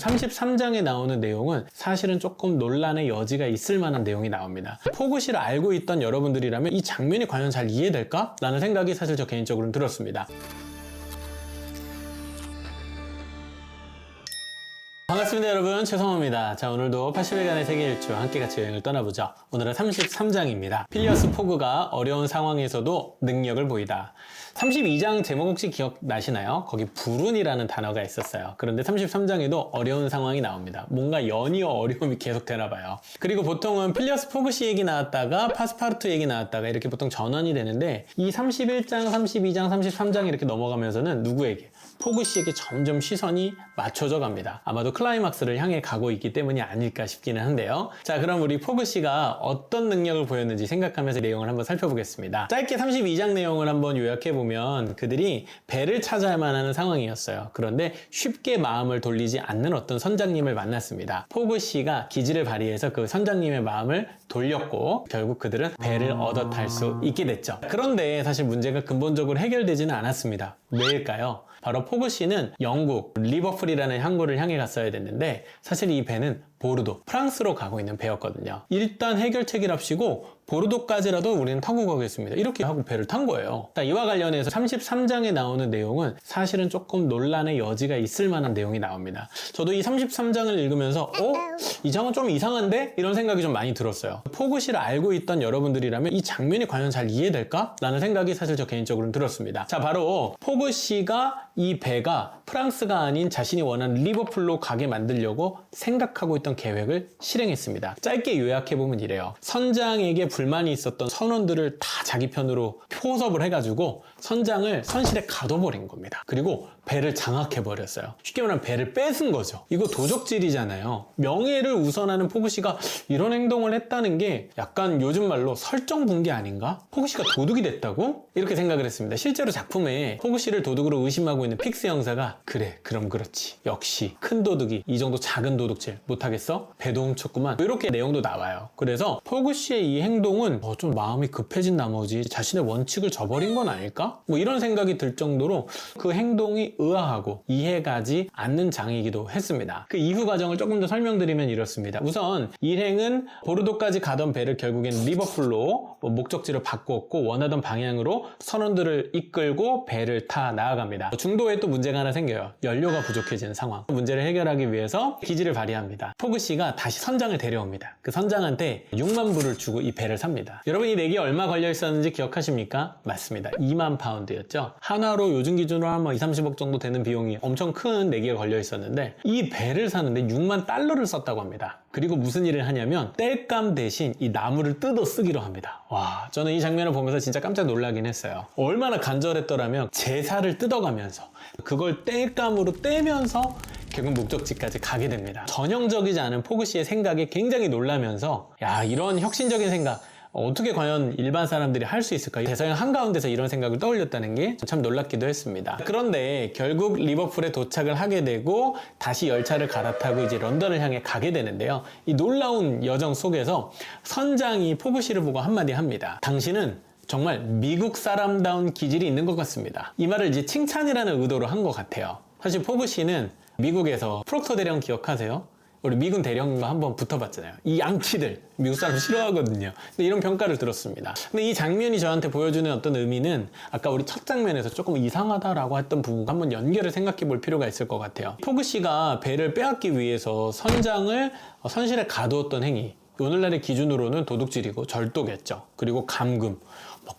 33장에 나오는 내용은 사실은 조금 논란의 여지가 있을 만한 내용이 나옵니다. 포그시를 알고 있던 여러분들이라면 이 장면이 과연 잘 이해될까? 라는 생각이 사실 저 개인적으로는 들었습니다. 반갑습니다 여러분, 최성호입니다. 자, 오늘도 80일간의 세계 일주 함께 같이 여행을 떠나보죠. 오늘은 33장입니다. 필리어스 포그가 어려운 상황에서도 능력을 보이다. 32장 제목 혹시 기억나시나요? 거기 불운이라는 단어가 있었어요. 그런데 33장에도 어려운 상황이 나옵니다. 뭔가 연이어 어려움이 계속 되나 봐요. 그리고 보통은 필리어스 포그시 얘기 나왔다가 파스파르투 얘기 나왔다가 이렇게 보통 전환이 되는데, 이 31장, 32장, 33장 이렇게 넘어가면서는 누구에게? 포그시에게 점점 시선이 맞춰져 갑니다. 아마도 클라이막스를 향해 가고 있기 때문이 아닐까 싶기는 한데요. 자, 그럼 우리 포그시가 어떤 능력을 보였는지 생각하면서 내용을 한번 살펴보겠습니다. 짧게 32장 내용을 한번 요약해보면 그들이 배를 찾아야만 하는 상황이었어요. 그런데 쉽게 마음을 돌리지 않는 어떤 선장님을 만났습니다. 포그시가 기지를 발휘해서 그 선장님의 마음을 돌렸고 결국 그들은 배를 얻어 탈 수 있게 됐죠. 그런데 사실 문제가 근본적으로 해결되지는 않았습니다. 왜일까요? 바로 포그시는 영국 리버풀이라는 항구를 향해 갔어야 됐는데, 사실 이 배는 보르도, 프랑스로 가고 있는 배였거든요. 일단 해결책을 합시고 보르도까지라도 우리는 타고 가겠습니다. 이렇게 하고 배를 탄 거예요. 이와 관련해서 33장에 나오는 내용은 사실은 조금 논란의 여지가 있을 만한 내용이 나옵니다. 저도 이 33장을 읽으면서 이 장은 좀 이상한데? 이런 생각이 좀 많이 들었어요. 포그시를 알고 있던 여러분들이라면 이 장면이 과연 잘 이해될까? 라는 생각이 사실 저 개인적으로는 들었습니다. 자, 바로 포그시가 이 배가 프랑스가 아닌 자신이 원하는 리버풀로 가게 만들려고 생각하고 있던 계획을 실행했습니다. 짧게 요약해보면 이래요. 선장에게 불만이 있었던 선원들을 다 자기 편으로 포섭을 해가지고 선장을 선실에 가둬버린 겁니다. 그리고 배를 장악해버렸어요. 쉽게 말하면 배를 뺏은 거죠. 이거 도적질이잖아요. 명예를 우선하는 포그시가 이런 행동을 했다는 게 약간 요즘 말로 설정분개 아닌가? 포그시가 도둑이 됐다고? 이렇게 생각을 했습니다. 실제로 작품에 포그시를 도둑으로 의심하고 있는 픽스 형사가 그래, 그럼 그렇지. 역시 큰 도둑이 이 정도 작은 도둑질 못하겠어? 배도 훔쳤구만. 이렇게 내용도 나와요. 그래서 포그시의 이 행동은 좀 마음이 급해진 나머지 자신의 원칙을 저버린 건 아닐까? 뭐 이런 생각이 들 정도로 그 행동이 의아하고 이해가지 않는 장이기도 했습니다. 그 이후 과정을 조금 더 설명드리면 이렇습니다. 우선 일행은 보르도까지 가던 배를 결국엔 리버풀로 목적지를 바꾸었고 원하던 방향으로 선원들을 이끌고 배를 타 나아갑니다. 중도에 또 문제가 하나 생겨요. 연료가 부족해지는 상황. 문제를 해결하기 위해서 기지를 발휘합니다. 포그시가 다시 선장을 데려옵니다. 그 선장한테 6만 불을 주고 이 배를 삽니다. 여러분, 이 내기에 얼마 걸려 있었는지 기억하십니까? 맞습니다. 2만 파운드였죠. 하나로 요즘 기준으로 한 2, 30억 정도 되는 비용이 엄청 큰 내기가 걸려 있었는데, 이 배를 사는데 6만 달러를 썼다고 합니다. 그리고 무슨 일을 하냐면 땔감 대신 이 나무를 뜯어 쓰기로 합니다. 와, 저는 이 장면을 보면서 진짜 깜짝 놀라긴 했어요. 얼마나 간절했더라면 제사를 뜯어가면서 그걸 땔감으로 떼면서 결국 목적지까지 가게 됩니다. 전형적이지 않은 포그시의 생각에 굉장히 놀라면서, 야, 이런 혁신적인 생각 어떻게 과연 일반 사람들이 할 수 있을까? 대서양 한가운데서 이런 생각을 떠올렸다는 게 참 놀랍기도 했습니다. 그런데 결국 리버풀에 도착을 하게 되고 다시 열차를 갈아타고 이제 런던을 향해 가게 되는데요. 이 놀라운 여정 속에서 선장이 포그시를 보고 한마디 합니다. 당신은 정말 미국 사람다운 기질이 있는 것 같습니다. 이 말을 이제 칭찬이라는 의도로 한 것 같아요. 사실 포그시는 미국에서 프록터 대령 기억하세요? 우리 미군 대령과 한번 붙어봤잖아요. 이 양키들 미국 사람 싫어하거든요. 근데 이런 평가를 들었습니다. 근데 이 장면이 저한테 보여주는 어떤 의미는 아까 우리 첫 장면에서 조금 이상하다라고 했던 부분과 한번 연결을 생각해 볼 필요가 있을 것 같아요. 포그시가 배를 빼앗기 위해서 선장을 선실에 가두었던 행위, 오늘날의 기준으로는 도둑질이고 절도겠죠. 그리고 감금,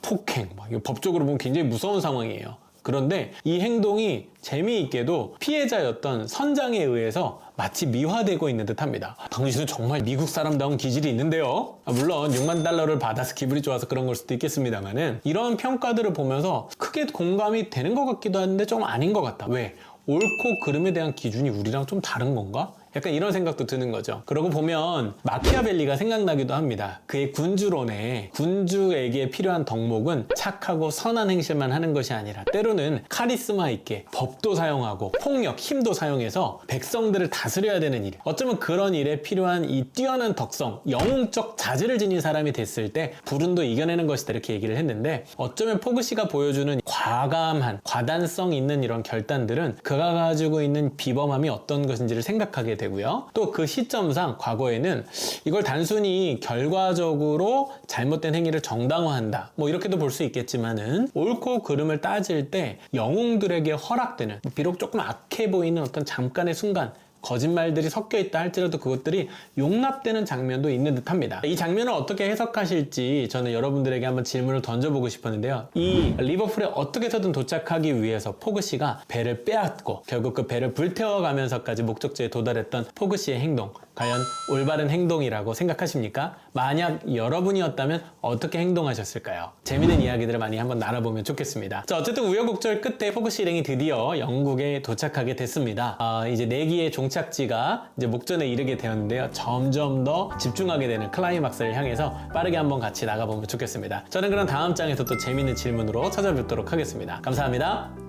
폭행, 이거 법적으로 보면 굉장히 무서운 상황이에요. 그런데 이 행동이 재미있게도 피해자였던 선장에 의해서 마치 미화되고 있는 듯 합니다. 당신은 정말 미국 사람다운 기질이 있는데요. 물론 6만 달러를 받아서 기분이 좋아서 그런 걸 수도 있겠습니다만은, 이런 평가들을 보면서 크게 공감이 되는 것 같기도 한데 좀 아닌 것 같다. 왜? 옳고 그름에 대한 기준이 우리랑 좀 다른 건가? 약간 이런 생각도 드는 거죠. 그러고 보면 마키아벨리가 생각나기도 합니다. 그의 군주론에 군주에게 필요한 덕목은 착하고 선한 행실만 하는 것이 아니라 때로는 카리스마 있게 법도 사용하고 폭력, 힘도 사용해서 백성들을 다스려야 되는 일, 어쩌면 그런 일에 필요한 이 뛰어난 덕성, 영웅적 자질을 지닌 사람이 됐을 때 불운도 이겨내는 것이다, 이렇게 얘기를 했는데, 어쩌면 포그시가 보여주는 과감한 과단성 있는 이런 결단들은 그가 가지고 있는 비범함이 어떤 것인지를 생각하게 되고요. 또 그 시점상 과거에는 이걸 단순히 결과적으로 잘못된 행위를 정당화한다, 뭐 이렇게도 볼 수 있겠지만은 옳고 그름을 따질 때 영웅들에게 허락되는, 비록 조금 악해 보이는 어떤 잠깐의 순간, 거짓말들이 섞여 있다 할지라도 그것들이 용납되는 장면도 있는 듯 합니다. 이 장면을 어떻게 해석하실지 저는 여러분들에게 한번 질문을 던져보고 싶었는데요. 이 리버풀에 어떻게 해서든 도착하기 위해서 포그 씨가 배를 빼앗고 결국 그 배를 불태워가면서까지 목적지에 도달했던 포그 씨의 행동, 과연 올바른 행동이라고 생각하십니까? 만약 여러분이었다면 어떻게 행동하셨을까요? 재미있는 이야기들을 많이 한번 나눠보면 좋겠습니다. 자, 어쨌든 우여곡절 끝에 포그 씨 일행이 드디어 영국에 도착하게 됐습니다. 이제 내기의 종착지가 이제 목전에 이르게 되었는데요. 점점 더 집중하게 되는 클라이막스를 향해서 빠르게 한번 같이 나가보면 좋겠습니다. 저는 그럼 다음 장에서 또 재미있는 질문으로 찾아뵙도록 하겠습니다. 감사합니다.